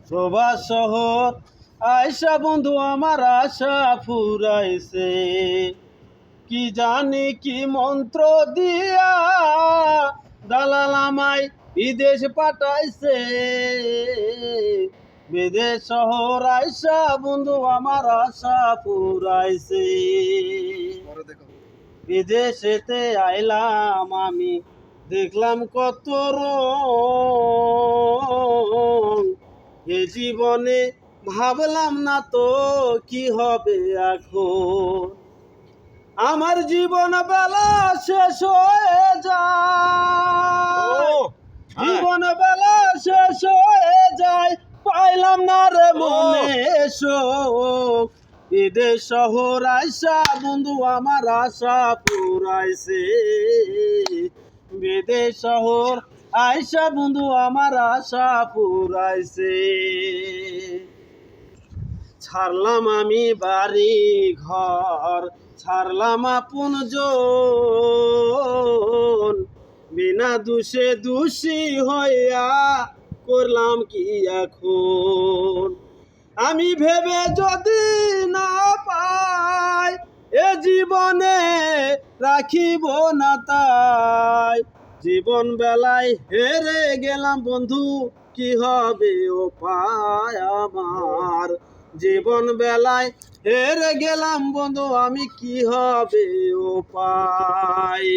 প্রবাস শহর আয়সা বন্ধু আমার আশা ফুরাইছে, কি জানি কি মন্ত্র দিয়া দালাল আমায় বিদেশ পাঠাইছে। বিদেশ শহর আয়সা বন্ধু আমার আশা ফুরাইছে। বিদেশেতে আইলাম আমি, দেখলাম কত রং, এ জীবনে ভাবলাম না তো কি হবে এখন। আমার জীবন বেলা শেষ হয়ে যায়, জীবন বেলা শেষ হয়ে যায়, পাইলাম না রে মনে শোক। বিদেশ শহর আয়সা বন্ধু আমার আশা পুরাইছে। বিদেশ শহর আয়সা বন্ধু আমার আশা পুরাইছে। ছাড়লাম আমি বাড়ি ঘর, ছাড়লাম আপন জন, বিনা দোষে দোষী হইয়া করলাম কি এখন। আমি ভেবে যদি না পাই এ জীবনে রাখিব না তাই, জীবন বেলায় হেরে গেলাম বন্ধু, কি হবে উপায় আমার। জীবন বেলায় হেরে গেলাম বন্ধু, আমি কি হবে উপায়।